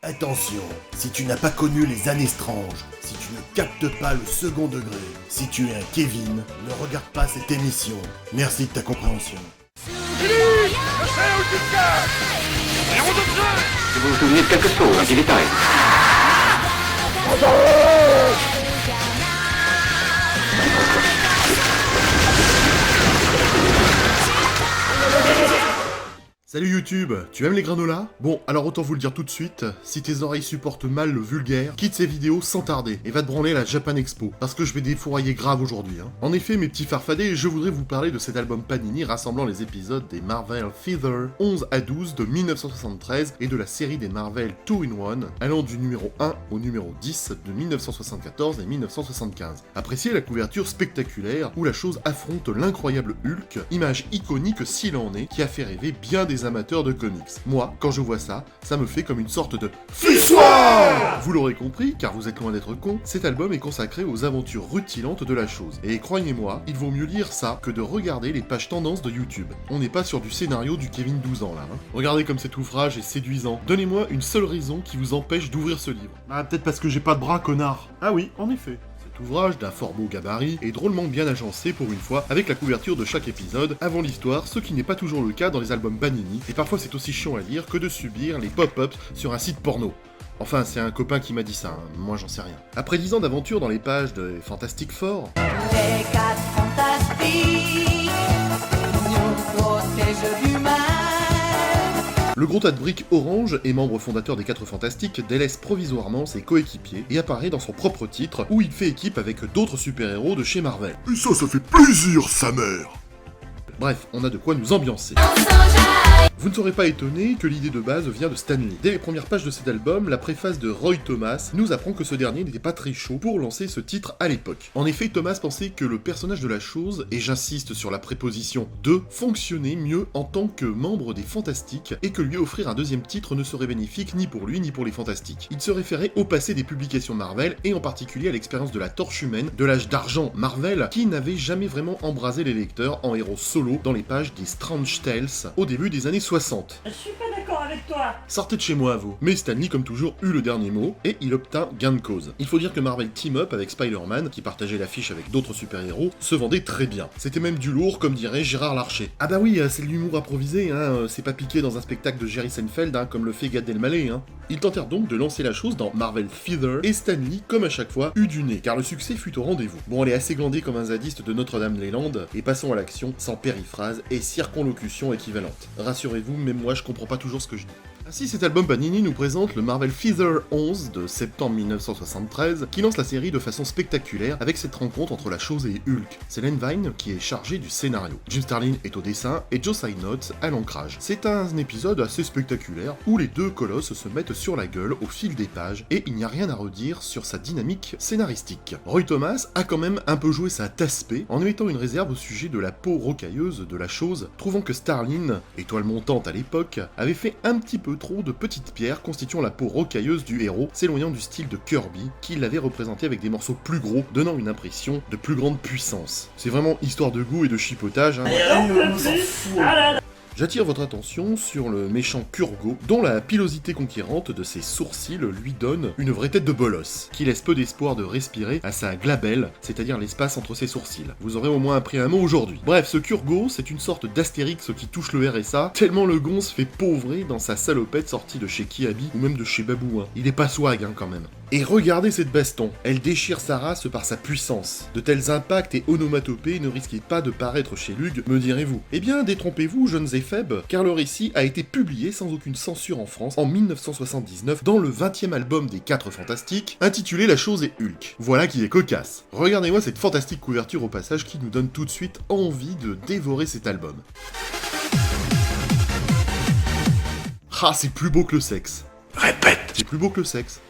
Attention, si tu n'as pas connu les années stranges, si tu ne captes pas le second degré, si tu es un Kevin, ne regarde pas cette émission. Merci de ta compréhension. Si vous vous souvenez de quelque chose, dites arrête. Salut YouTube, tu aimes les granolas? Bon, alors autant vous le dire tout de suite, si tes oreilles supportent mal le vulgaire, quitte ces vidéos sans tarder et va te branler à la Japan Expo, parce que je vais défourailler grave aujourd'hui. En effet, mes petits farfadets, je voudrais vous parler de cet album Panini rassemblant les épisodes des Marvel Feather 11 à 12 de 1973 et de la série des Marvel 2-in-1 allant du numéro 1 au numéro 10 de 1974 et 1975. Appréciez la couverture spectaculaire où la chose affronte l'incroyable Hulk, image iconique s'il en est, qui a fait rêver bien des amateurs de comics. Moi, quand je vois ça, ça me fait comme une sorte de FUSSOIR! Vous l'aurez compris, car vous êtes loin d'être con, cet album est consacré aux aventures rutilantes de la chose. Et croyez-moi, il vaut mieux lire ça que de regarder les pages tendances de YouTube. On n'est pas sur du scénario du Kevin 12 ans là. Regardez comme cet ouvrage est séduisant. Donnez-moi une seule raison qui vous empêche d'ouvrir ce livre. Ah, peut-être parce que j'ai pas de bras, connard. Ah oui, en effet. Cet ouvrage, d'un fort beau gabarit, est drôlement bien agencé pour une fois, avec la couverture de chaque épisode, avant l'histoire, ce qui n'est pas toujours le cas dans les albums Panini, et parfois c'est aussi chiant à lire que de subir les pop-ups sur un site porno. Enfin, c'est un copain qui m'a dit ça, moi j'en sais rien. Après 10 ans d'aventure dans les pages de Fantastic Four... Les 4 fantastiques nous protègent du mal. Le gros tas de briques orange et membre fondateur des 4 Fantastiques délaisse provisoirement ses coéquipiers et apparaît dans son propre titre où il fait équipe avec d'autres super-héros de chez Marvel. Et ça fait plaisir, sa mère! Bref, on a de quoi nous ambiancer. Vous ne serez pas étonné que l'idée de base vient de Stan Lee. Dès les premières pages de cet album, la préface de Roy Thomas nous apprend que ce dernier n'était pas très chaud pour lancer ce titre à l'époque. En effet, Thomas pensait que le personnage de la chose, et j'insiste sur la préposition de, fonctionnait mieux en tant que membre des Fantastiques, et que lui offrir un deuxième titre ne serait bénéfique ni pour lui ni pour les Fantastiques. Il se référait au passé des publications Marvel, et en particulier à l'expérience de la Torche Humaine, de l'âge d'argent Marvel, qui n'avait jamais vraiment embrasé les lecteurs en héros solo dans les pages des Strange Tales au début des années 60. Je suis pas d'accord avec toi. Sortez de chez moi, vous. Mais Stan Lee, comme toujours, eut le dernier mot, et il obtint gain de cause. Il faut dire que Marvel Team Up avec Spider-Man, qui partageait l'affiche avec d'autres super-héros, se vendait très bien. C'était même du lourd, comme dirait Gérard Larcher. Ah bah oui, c'est de l'humour improvisé, c'est pas piqué dans un spectacle de Jerry Seinfeld, comme le fait Gad Elmaleh, Ils tentèrent donc de lancer la chose dans Marvel Feather, et Stan Lee, comme à chaque fois, eut du nez, car le succès fut au rendez-vous. Bon, elle est assez glandée comme un zadiste de Notre-Dame-les-Landes, et passons à l'action, sans périphrase et circonlocution équivalente. Rassurez-vous, même moi je comprends pas toujours ce que je dis. Ainsi, cet album Panini nous présente le Marvel Feather 11 de septembre 1973, qui lance la série de façon spectaculaire avec cette rencontre entre la chose et Hulk. C'est Len Wein qui est chargé du scénario. Jim Starlin est au dessin et Joe Signott à l'ancrage. C'est un épisode assez spectaculaire où les deux colosses se mettent sur la gueule au fil des pages et il n'y a rien à redire sur sa dynamique scénaristique. Roy Thomas a quand même un peu joué sa tasse-paix en émettant une réserve au sujet de la peau rocailleuse de la chose, trouvant que Starlin, étoile montante à l'époque, avait fait un petit peu trop de petites pierres constituant la peau rocailleuse du héros, s'éloignant du style de Kirby, qui l'avait représenté avec des morceaux plus gros, donnant une impression de plus grande puissance. C'est vraiment histoire de goût et de chipotage, On s'en fout. Ah là là. J'attire votre attention sur le méchant Kurgo, dont la pilosité conquérante de ses sourcils lui donne une vraie tête de bolos, qui laisse peu d'espoir de respirer à sa glabelle, c'est-à-dire l'espace entre ses sourcils. Vous aurez au moins appris un mot aujourd'hui. Bref, ce Kurgo, c'est une sorte d'Astérix qui touche le RSA, tellement le gon se fait pauvrer dans sa salopette sortie de chez Kiabi ou même de chez Babou. Il est pas swag quand même. Et regardez cette baston, elle déchire sa race par sa puissance. De tels impacts et onomatopées ne risquaient pas de paraître chez Lug, me direz-vous. Eh bien, détrompez-vous, jeunes et faibles, car le récit a été publié sans aucune censure en France en 1979 dans le 20e album des 4 Fantastiques, intitulé La Chose et Hulk. Voilà qui est cocasse. Regardez-moi cette fantastique couverture au passage qui nous donne tout de suite envie de dévorer cet album. Ah, c'est plus beau que le sexe. Répète! C'est plus beau que le sexe.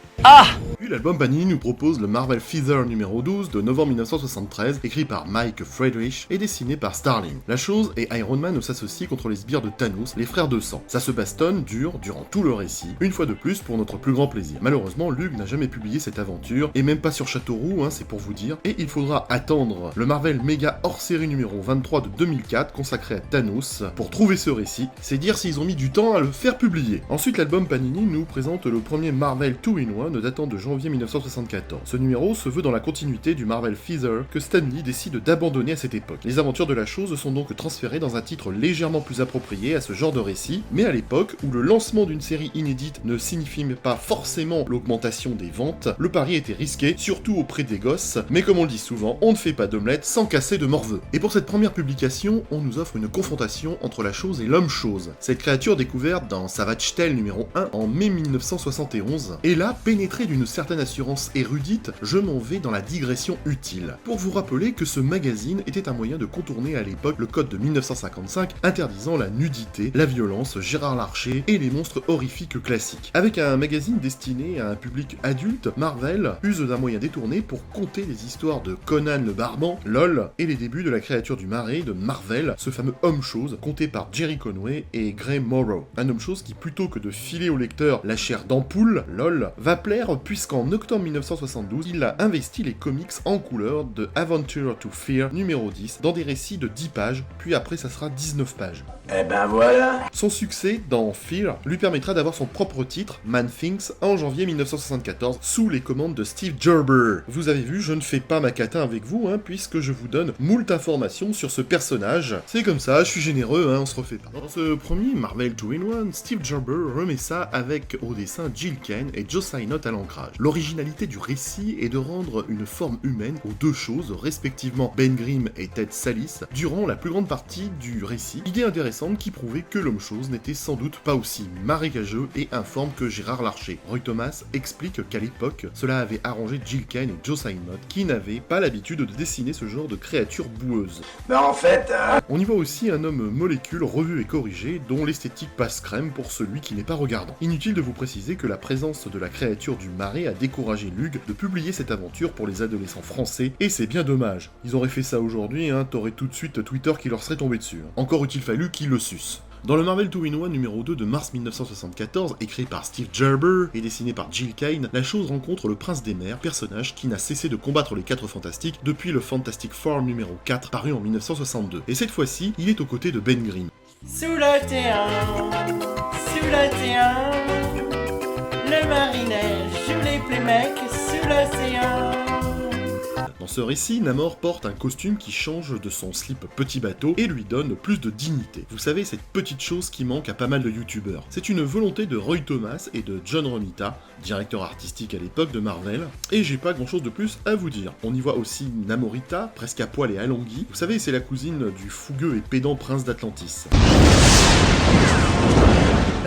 Puis l'album Panini nous propose le Marvel Feather numéro 12 de novembre 1973, écrit par Mike Friedrich et dessiné par Starling. La chose est Iron Man s'associe contre les sbires de Thanos, les frères de sang. Ça se bastonne dur durant tout le récit, une fois de plus pour notre plus grand plaisir. Malheureusement, Luke n'a jamais publié cette aventure, et même pas sur Châteauroux, c'est pour vous dire, et il faudra attendre le Marvel Mega hors-série numéro 23 de 2004, consacré à Thanos, pour trouver ce récit. C'est dire s'ils ont mis du temps à le faire publier. Ensuite, l'album Panini nous présente le premier Marvel 2-in-1 datant de janvier 1974. Ce numéro se veut dans la continuité du Marvel Feather que Stan Lee décide d'abandonner à cette époque. Les aventures de la chose sont donc transférées dans un titre légèrement plus approprié à ce genre de récit, mais à l'époque où le lancement d'une série inédite ne signifie pas forcément l'augmentation des ventes, le pari était risqué, surtout auprès des gosses, mais comme on le dit souvent, on ne fait pas d'omelette sans casser de morveux. Et pour cette première publication, on nous offre une confrontation entre la chose et l'homme-chose. Cette créature découverte dans Savage Tale numéro 1 en mai 1971, et là, pénétrée d'une certaine assurance érudite, je m'en vais dans la digression utile. Pour vous rappeler que ce magazine était un moyen de contourner à l'époque le code de 1955 interdisant la nudité, la violence, Gérard Larcher et les monstres horrifiques classiques. Avec un magazine destiné à un public adulte, Marvel use d'un moyen détourné pour conter les histoires de Conan le Barbant, LOL, et les débuts de la créature du marais de Marvel, ce fameux homme-chose conté par Jerry Conway et Gray Morrow. Un homme-chose qui, plutôt que de filer au lecteur la chair d'ampoule, LOL, va plaire puisqu'en octobre 1972, il a investi les comics en couleur de Adventure to Fear numéro 10 dans des récits de 10 pages, puis après ça sera 19 pages. Eh ben voilà. Son succès dans Fear lui permettra d'avoir son propre titre, Man Things, en janvier 1974, sous les commandes de Steve Gerber. Vous avez vu, je ne fais pas ma catin avec vous, puisque je vous donne moult informations sur ce personnage. C'est comme ça, je suis généreux, on se refait pas. Dans ce premier Marvel 2-in-1, Steve Gerber remet ça avec au dessin Jill Kane et Joe Signott à l'ancrage. L'originalité du récit est de rendre une forme humaine aux deux choses, respectivement Ben Grimm et Ted Sallis, durant la plus grande partie du récit. Idée intéressante qui prouvait que l'homme-chose n'était sans doute pas aussi marécageux et informe que Gérard Larcher. Roy Thomas explique qu'à l'époque, cela avait arrangé Jill Kane et Joe Signott, qui n'avaient pas l'habitude de dessiner ce genre de créatures boueuses. Ben en fait... On y voit aussi un homme molécule revu et corrigé, dont l'esthétique passe crème pour celui qui n'est pas regardant. Inutile de vous préciser que la présence de la créature du marais a découragé Lug de publier cette aventure pour les adolescents français, et c'est bien dommage. Ils auraient fait ça aujourd'hui, t'aurais tout de suite Twitter qui leur serait tombé dessus. Encore eût-il fallu qu'ils le sucent. Dans le Marvel 2-in-1 numéro 2 de mars 1974, écrit par Steve Gerber et dessiné par Jill Kane, la chose rencontre le Prince des Mers, personnage qui n'a cessé de combattre les 4 Fantastiques depuis le Fantastic Four numéro 4 paru en 1962. Et cette fois-ci, il est aux côtés de Ben Grimm. Sous le terrain, le marinet joue les plus mecs sous l'océan. Dans ce récit, Namor porte un costume qui change de son slip petit bateau et lui donne plus de dignité. Vous savez, cette petite chose qui manque à pas mal de youtubeurs. C'est une volonté de Roy Thomas et de John Romita, directeur artistique à l'époque de Marvel, et j'ai pas grand chose de plus à vous dire. On y voit aussi Namorita, presque à poil et alongui. Vous savez, c'est la cousine du fougueux et pédant prince d'Atlantis.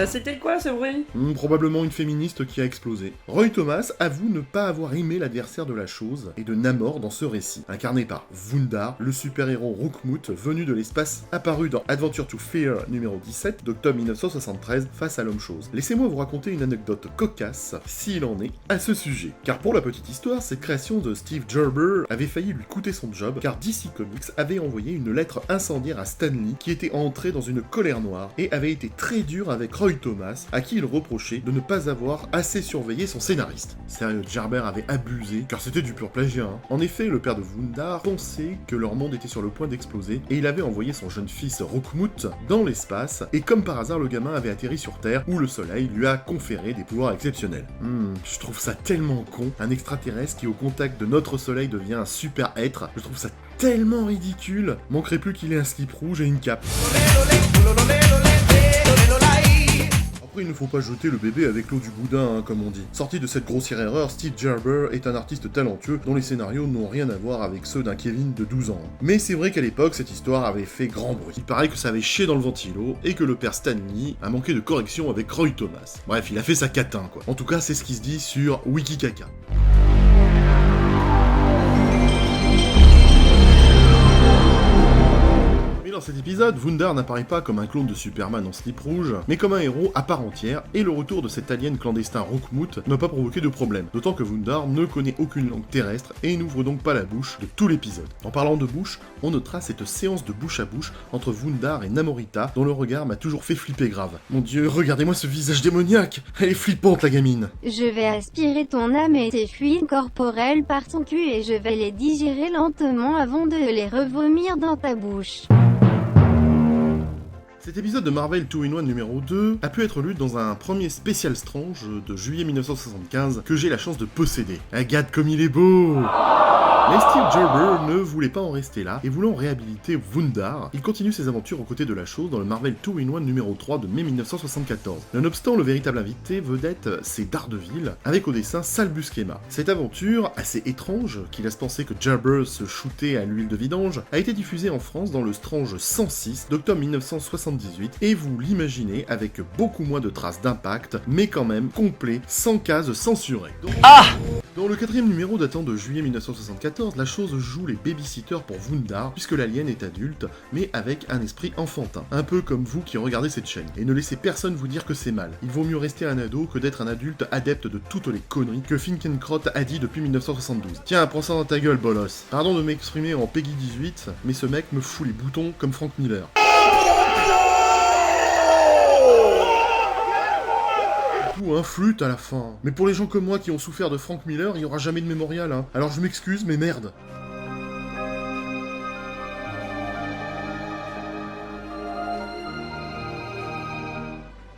C'était quoi ce bruit? Probablement une féministe qui a explosé. Roy Thomas avoue ne pas avoir aimé l'adversaire de la chose et de Namor dans ce récit, incarné par Wundar, le super-héros Rookmoot venu de l'espace apparu dans Adventure to Fear numéro 17 d'octobre 1973 face à l'homme-chose. Laissez-moi vous raconter une anecdote cocasse, s'il en est, à ce sujet. Car pour la petite histoire, cette création de Steve Gerber avait failli lui coûter son job, car DC Comics avait envoyé une lettre incendiaire à Stan Lee qui était entré dans une colère noire et avait été très dur avec Roy Thomas, à qui il reprochait de ne pas avoir assez surveillé son scénariste. Sérieux, Gerber avait abusé, car c'était du pur plagiat. En effet, le père de Wundar pensait que leur monde était sur le point d'exploser, et il avait envoyé son jeune fils Rookmoot dans l'espace, et comme par hasard, le gamin avait atterri sur Terre, où le soleil lui a conféré des pouvoirs exceptionnels. Je trouve ça tellement con, un extraterrestre qui au contact de notre soleil devient un super être, je trouve ça tellement ridicule, manquerait plus qu'il ait un slip rouge et une cape. Après, il ne faut pas jeter le bébé avec l'eau du boudin, comme on dit. Sorti de cette grossière erreur, Steve Gerber est un artiste talentueux dont les scénarios n'ont rien à voir avec ceux d'un Kevin de 12 ans. Mais c'est vrai qu'à l'époque, cette histoire avait fait grand bruit. Il paraît que ça avait chié dans le ventilo et que le père Stan Lee a manqué de correction avec Roy Thomas. Bref, il a fait sa catin, quoi. En tout cas, c'est ce qui se dit sur Wikikaka. dans cet épisode, Wundar n'apparaît pas comme un clone de Superman en slip rouge, mais comme un héros à part entière, et le retour de cet alien clandestin Rockmout n'a pas provoqué de problème, d'autant que Wundar ne connaît aucune langue terrestre et n'ouvre donc pas la bouche de tout l'épisode. En parlant de bouche, on notera cette séance de bouche à bouche entre Wundar et Namorita, dont le regard m'a toujours fait flipper grave. Mon dieu, regardez-moi ce visage démoniaque! Elle est flippante la gamine! Je vais aspirer ton âme et tes fluides corporels par ton cul et je vais les digérer lentement avant de les revomir dans ta bouche. Cet épisode de Marvel 2-in-1 numéro 2 a pu être lu dans un premier spécial Strange de juillet 1975 que j'ai la chance de posséder. Agathe comme il est beau! Mais Steve Gerber ne voulait pas en rester là, et voulant réhabiliter Wundar, il continue ses aventures aux côtés de la chose dans le Marvel 2-in-1 numéro 3 de mai 1974. Nonobstant, le véritable invité vedette, c'est Daredevil, avec au dessin Sal Buscema. Cette aventure, assez étrange, qui laisse penser que Gerber se shootait à l'huile de vidange, a été diffusée en France dans le Strange 106 d'octobre 1978, et vous l'imaginez avec beaucoup moins de traces d'impact, mais quand même complet, sans cases censurées. Dans le 4e numéro datant de juillet 1974, la chose joue les babysitters pour Wundar, puisque l'alien est adulte, mais avec un esprit enfantin. Un peu comme vous qui regardez cette chaîne. Et ne laissez personne vous dire que c'est mal. Il vaut mieux rester un ado que d'être un adulte adepte de toutes les conneries que Finkencrot a dit depuis 1972. Tiens, prends ça dans ta gueule, bolos. Pardon de m'exprimer en Peggy 18, mais ce mec me fout les boutons comme Frank Miller. Un flûte à la fin. Mais pour les gens comme moi qui ont souffert de Frank Miller, il y aura jamais de mémorial, hein. Alors je m'excuse, mais merde.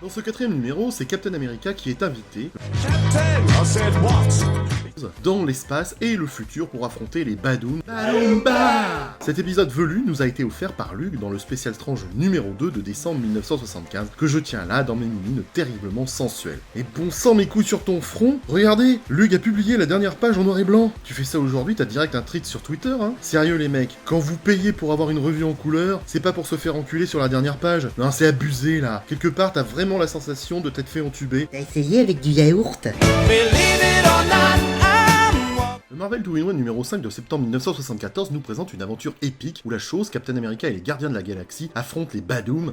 Dans ce 4e numéro, c'est Captain America qui est invité dans l'espace et le futur pour affronter les Badoom. Cet épisode velu nous a été offert par Luc dans le spécial Strange numéro 2 de décembre 1975, que je tiens là dans mes mimines terriblement sensuelles. Et bon sang mes couilles sur ton front, regardez, Luc a publié la dernière page en noir et blanc. Tu fais ça aujourd'hui, t'as direct un tweet sur Twitter, hein. Sérieux les mecs, quand vous payez pour avoir une revue en couleur, c'est pas pour se faire enculer sur la dernière page. Non, c'est abusé là. Quelque part, t'as vraiment la sensation de t'être fait entuber. T'as essayé avec du yaourt? Le Marvel 2-in-1 numéro 5 de septembre 1974 nous présente une aventure épique où la chose, Captain America et les Gardiens de la Galaxie affrontent les Badoom.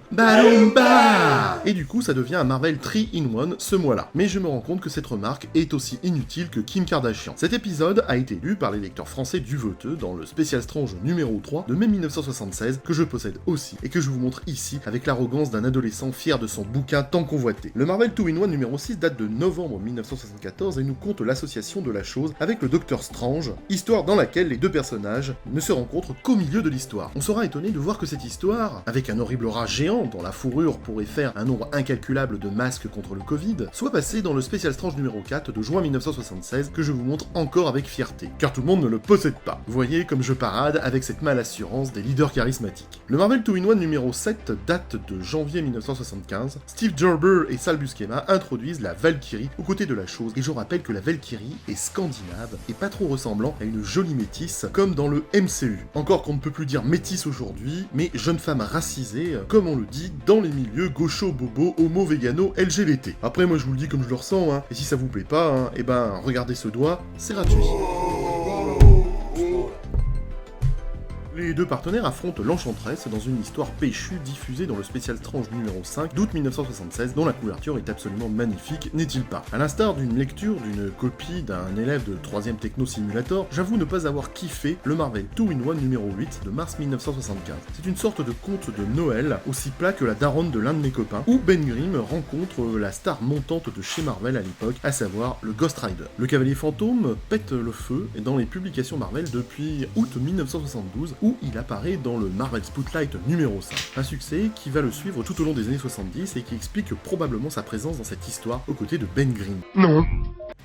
Et du coup, ça devient un Marvel 3-in-1 ce mois-là. Mais je me rends compte que cette remarque est aussi inutile que Kim Kardashian. Cet épisode a été lu par les lecteurs français du Veteux dans le Spécial Strange numéro 3 de mai 1976 que je possède aussi et que je vous montre ici avec l'arrogance d'un adolescent fier de son bouquin tant convoité. Le Marvel 2-in-1 numéro 6 date de novembre 1974 et nous compte l'association de la chose avec le Docteur Strange, histoire dans laquelle les deux personnages ne se rencontrent qu'au milieu de l'histoire. On sera étonné de voir que cette histoire, avec un horrible rat géant dont la fourrure pourrait faire un nombre incalculable de masques contre le Covid, soit passée dans le Spécial Strange numéro 4 de juin 1976 que je vous montre encore avec fierté, car tout le monde ne le possède pas. Vous voyez comme je parade avec cette malassurance des leaders charismatiques. Le Marvel 2-in-1 numéro 7 date de janvier 1975. Steve Gerber et Sal Buscema introduisent la Valkyrie aux côtés de la chose, et je rappelle que la Valkyrie est scandinave et pas trop ressemblant à une jolie métisse comme dans le MCU. Encore qu'on ne peut plus dire métisse aujourd'hui, mais jeune femme racisée, comme on le dit dans les milieux gaucho, bobo, homo, végano, LGBT. Après moi je vous le dis comme je le ressens, hein, et si ça vous plaît pas, hein, et ben regardez ce doigt, c'est gratuit. Les deux partenaires affrontent l'Enchantress dans une histoire péchue diffusée dans le Spécial Strange numéro 5 d'août 1976, dont la couverture est absolument magnifique, n'est-il pas? À l'instar d'une lecture d'une copie d'un élève de 3ème Techno Simulator, j'avoue ne pas avoir kiffé le Marvel 2-in-1 numéro 8 de mars 1975. C'est une sorte de conte de Noël, aussi plat que la daronne de l'un de mes copains, où Ben Grimm rencontre la star montante de chez Marvel à l'époque, à savoir le Ghost Rider. Le Cavalier Fantôme pète le feu dans les publications Marvel depuis août 1972, où il apparaît dans le Marvel Spotlight numéro 5. Un succès qui va le suivre tout au long des années 70 et qui explique probablement sa présence dans cette histoire aux côtés de Ben Grimm. Non.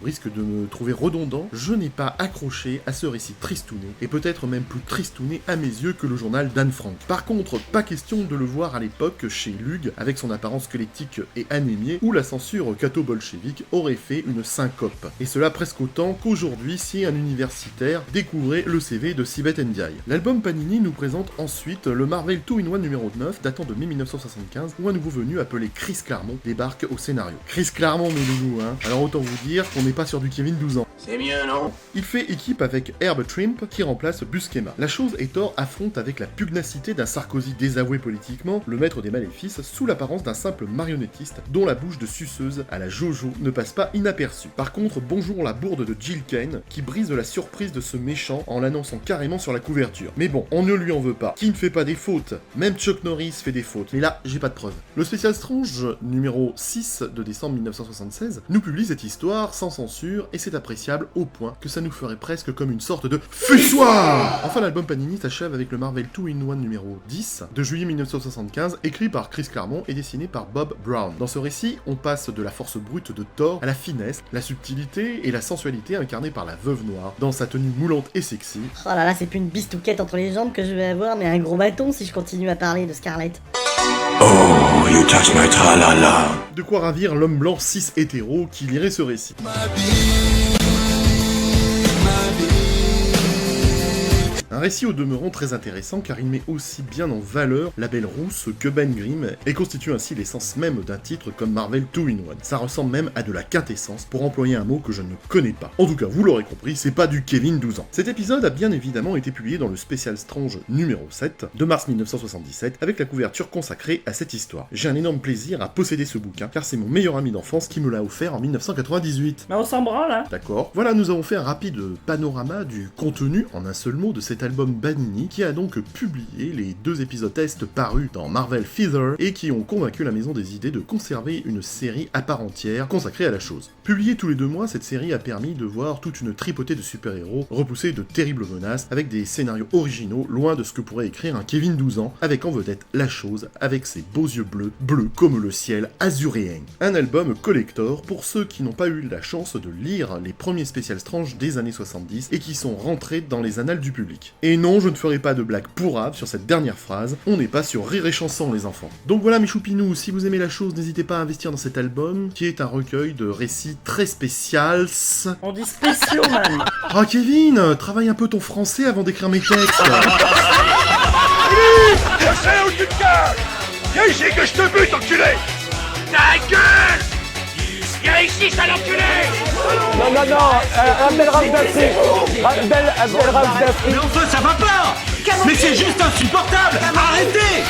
Au risque de me trouver redondant, je n'ai pas accroché à ce récit tristouné, et peut-être même plus tristouné à mes yeux que le journal d'Anne Frank. Par contre, pas question de le voir à l'époque chez Lug, avec son apparence squelettique et anémiée, où la censure catho-bolchevique aurait fait une syncope. Et cela presque autant qu'aujourd'hui si un universitaire découvrait le CV de Sibeth Ndiaye. L'album Panini nous présente ensuite le Marvel 2-in-1 numéro 9, datant de mai 1975, où un nouveau venu appelé Chris Claremont débarque au scénario. Chris Claremont, mes loulous, hein. Alors autant vous dire qu'on n'est pas sur du Kevin 12 ans. C'est mieux, non? Il fait équipe avec Herb Trimp qui remplace Buscema. La chose est Thor affronte avec la pugnacité d'un Sarkozy désavoué politiquement, le maître des maléfices, sous l'apparence d'un simple marionnettiste dont la bouche de suceuse à la Jojo ne passe pas inaperçue. Par contre, bonjour la bourde de Jill Kane qui brise la surprise de ce méchant en l'annonçant carrément sur la couverture. Mais bon, on ne lui en veut pas. Qui ne fait pas des fautes? Même Chuck Norris fait des fautes, mais là, j'ai pas de preuves. Le spécial Strange numéro 6 de décembre 1976 nous publie cette histoire sans censure et c'est appréciable au point que ça nous ferait presque comme une sorte de fussoir. Enfin, l'album Panini s'achève avec le Marvel 2-in-1 numéro 10 de juillet 1975, écrit par Chris Claremont et dessiné par Bob Brown. Dans ce récit, on passe de la force brute de Thor à la finesse, la subtilité et la sensualité incarnée par la Veuve Noire, dans sa tenue moulante et sexy. Oh là là, c'est plus une bistouquette entre les jambes que je vais avoir, mais un gros bâton si je continue à parler de Scarlett. Oh, you touch my tra-la-la. De quoi ravir l'homme blanc cis hétéro qui lirait ce récit. Un récit au demeurant très intéressant car il met aussi bien en valeur la belle rousse que Ben Grimm et constitue ainsi l'essence même d'un titre comme Marvel 2-in-1. Ça ressemble même à de la quintessence pour employer un mot que je ne connais pas. En tout cas, vous l'aurez compris, c'est pas du Kevin 12 ans. Cet épisode a bien évidemment été publié dans le Spécial Strange numéro 7 de mars 1977 avec la couverture consacrée à cette histoire. J'ai un énorme plaisir à posséder ce bouquin car c'est mon meilleur ami d'enfance qui me l'a offert en 1998. Mais on s'en branle, hein. D'accord. Voilà, nous avons fait un rapide panorama du contenu en un seul mot de cet album Panini qui a donc publié les 2 épisodes test parus dans Marvel Feather et qui ont convaincu la maison des idées de conserver une série à part entière consacrée à la chose. Publiée tous les 2 mois, cette série a permis de voir toute une tripotée de super-héros repousser de terribles menaces avec des scénarios originaux loin de ce que pourrait écrire un Kevin 12 ans avec en vedette la chose avec ses beaux yeux bleus, bleus comme le ciel azuréen. Un album collector pour ceux qui n'ont pas eu la chance de lire les premiers Spécial Strange des années 70 et qui sont rentrés dans les annales du public. Et non, je ne ferai pas de blague pourrave sur cette dernière phrase, on n'est pas sur Rire et Chanson les enfants. Donc voilà mes choupinous, si vous aimez la chose, n'hésitez pas à investir dans cet album, qui est un recueil de récits très spécial. On dit spéciaux, man. Ah Kevin, travaille un peu ton français avant d'écrire mes textes. Je sais où tu te caches. Viens ici que je te bute, enculé. Ta gueule. Viens ici, sale enculé. Non, Abdel Rauf d'Afrique. Abdel Rauf d'Afrique. Mais enfin, ça va pas. Mais c'est juste insupportable. Arrêtez.